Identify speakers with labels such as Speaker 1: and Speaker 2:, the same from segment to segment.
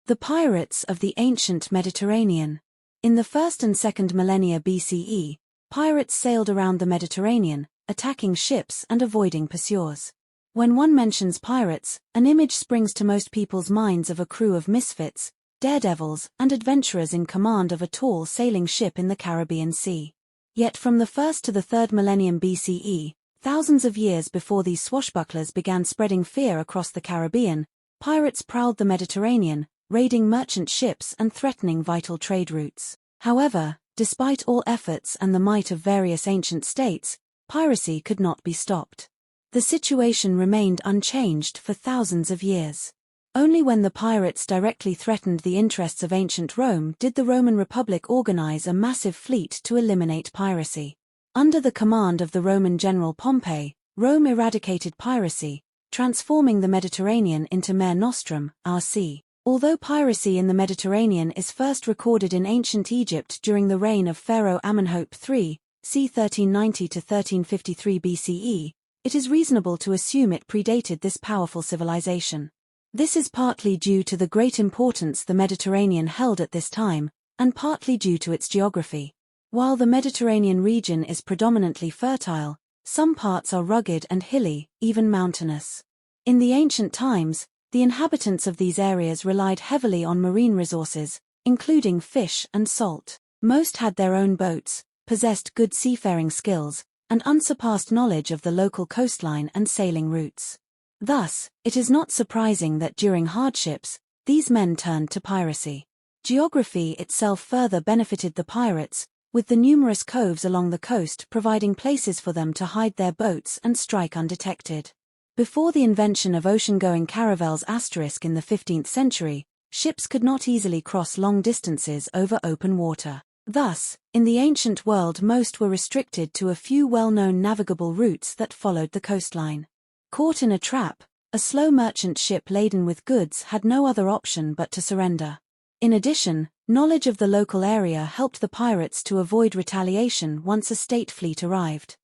Speaker 1: The pirates of the ancient Mediterranean. In the 1st and 2nd millennia BCE, pirates sailed around the Mediterranean, attacking ships and avoiding pursuers. When one mentions pirates, an image springs to most people's minds of a crew of misfits, daredevils, and adventurers in command of a tall sailing ship in the Caribbean Sea. Yet from the 1st to the 3rd millennium BCE, thousands of years before these swashbucklers began spreading fear across the Caribbean, pirates prowled the Mediterranean, raiding merchant ships and threatening vital trade routes. However, despite all efforts and the might of various ancient states, piracy could not be stopped. The situation remained unchanged for thousands of years. Only when the pirates directly threatened the interests of ancient Rome did the Roman Republic organize a massive fleet to eliminate piracy. Under the command of the Roman general Pompey, Rome eradicated piracy, transforming the Mediterranean into Mare Nostrum, our sea. Although piracy in the Mediterranean is first recorded in ancient Egypt during the reign of Pharaoh Amenhotep III, c. 1390 to 1353 BCE, it is reasonable to assume it predated this powerful civilization. This is partly due to the great importance the Mediterranean held at this time, and partly due to its geography. While the Mediterranean region is predominantly fertile, some parts are rugged and hilly, even mountainous. In the ancient times, the inhabitants of these areas relied heavily on marine resources, including fish and salt. Most had their own boats, possessed good seafaring skills, and unsurpassed knowledge of the local coastline and sailing routes. Thus, it is not surprising that during hardships, these men turned to piracy. Geography itself further benefited the pirates, with the numerous coves along the coast providing places for them to hide their boats and strike undetected. Before the invention of ocean-going caravels in the 15th century, ships could not easily cross long distances over open water. Thus, in the ancient world most were restricted to a few well-known navigable routes that followed the coastline. Caught in a trap, a slow merchant ship laden with goods had no other option but to surrender. In addition, knowledge of the local area helped the pirates to avoid retaliation once a state fleet arrived.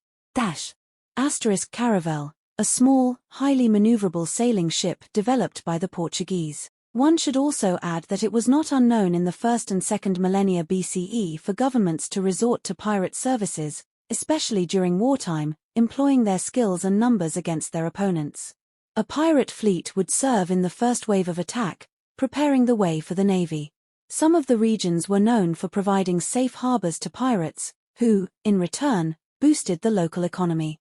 Speaker 1: Caravel, a small, highly maneuverable sailing ship developed by the Portuguese. One should also add that it was not unknown in the 1st and 2nd millennia BCE for governments to resort to pirate services, especially during wartime, employing their skills and numbers against their opponents. A pirate fleet would serve in the first wave of attack, preparing the way for the navy. Some of the regions were known for providing safe harbors to pirates, who, in return, boosted the local economy.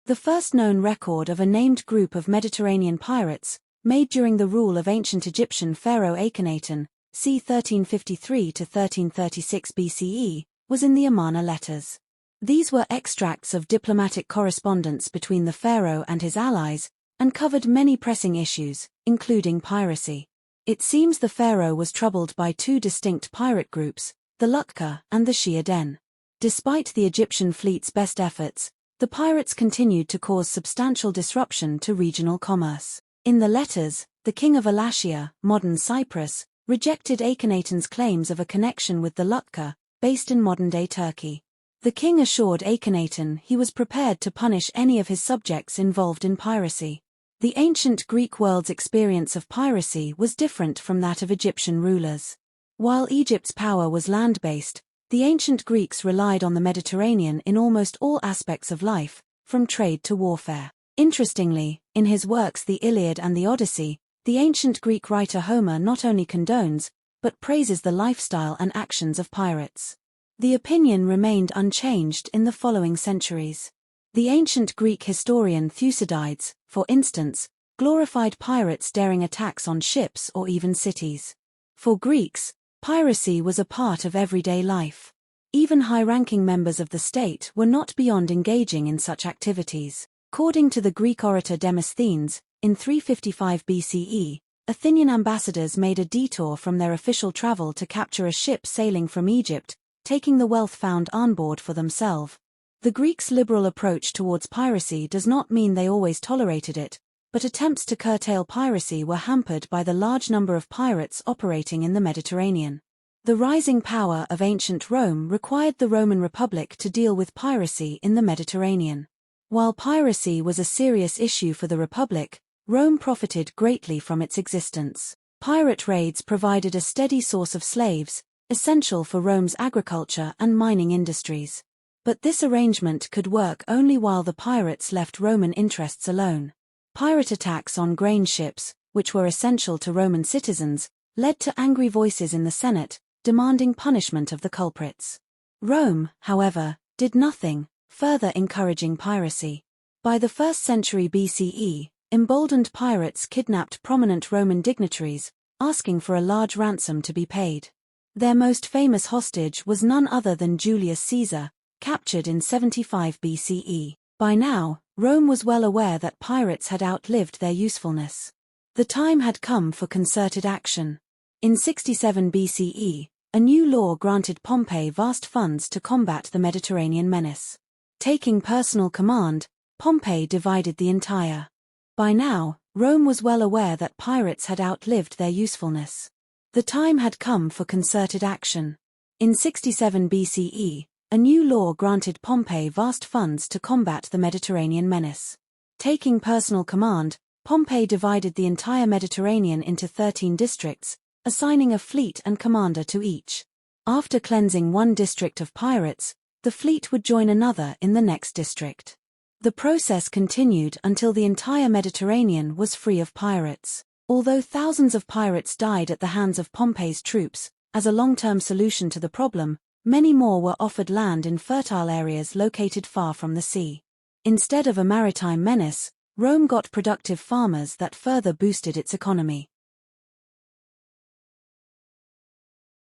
Speaker 1: The first known record of a named group of Mediterranean pirates, made during the rule of ancient Egyptian pharaoh Akhenaten, c. 1353 to 1336 BCE, was in the Amarna letters. These were extracts of diplomatic correspondence between the pharaoh and his allies, and covered many pressing issues, including piracy. It seems the pharaoh was troubled by two distinct pirate groups, the Lutka and the Shia-Den. Despite the Egyptian fleet's best efforts, the pirates continued to cause substantial disruption to regional commerce. In the letters, the king of Elashia, modern Cyprus, rejected Akhenaten's claims of a connection with the Lutka, based in modern-day Turkey. The king assured Akhenaten he was prepared to punish any of his subjects involved in piracy. The ancient Greek world's experience of piracy was different from that of Egyptian rulers. While Egypt's power was land-based, the ancient Greeks relied on the Mediterranean in almost all aspects of life, from trade to warfare. Interestingly, in his works The Iliad and the Odyssey, the ancient Greek writer Homer not only condones, but praises the lifestyle and actions of pirates. The opinion remained unchanged in the following centuries. The ancient Greek historian Thucydides, for instance, glorified pirates daring attacks on ships or even cities. For Greeks, piracy was a part of everyday life. Even high-ranking members of the state were not beyond engaging in such activities. According to the Greek orator Demosthenes, in 355 BCE, Athenian ambassadors made a detour from their official travel to capture a ship sailing from Egypt, taking the wealth found on board for themselves. The Greeks' liberal approach towards piracy does not mean they always tolerated it, but attempts to curtail piracy were hampered by the large number of pirates operating in the Mediterranean. The rising power of ancient Rome required the Roman Republic to deal with piracy in the Mediterranean. While piracy was a serious issue for the Republic, Rome profited greatly from its existence. Pirate raids provided a steady source of slaves, essential for Rome's agriculture and mining industries. But this arrangement could work only while the pirates left Roman interests alone. Pirate attacks on grain ships, which were essential to Roman citizens, led to angry voices in the Senate, demanding punishment of the culprits. Rome, however, did nothing, further encouraging piracy. By the 1st century BCE, emboldened pirates kidnapped prominent Roman dignitaries, asking for a large ransom to be paid. Their most famous hostage was none other than Julius Caesar, captured in 75 BCE. By now, Rome was well aware that pirates had outlived their usefulness. The time had come for concerted action. In 67 BCE, a new law granted Pompey vast funds to combat the Mediterranean menace. Taking personal command, Pompey divided the entire. By now, Rome was well aware that pirates had outlived their usefulness. The time had come for concerted action. In 67 BCE, a new law granted Pompey vast funds to combat the Mediterranean menace. Taking personal command, Pompey divided the entire Mediterranean into 13 districts, assigning a fleet and commander to each. After cleansing one district of pirates, the fleet would join another in the next district. The process continued until the entire Mediterranean was free of pirates. Although thousands of pirates died at the hands of Pompey's troops, as a long-term solution to the problem, many more were offered land in fertile areas located far from the sea. Instead of a maritime menace, Rome got productive farmers that further boosted its economy.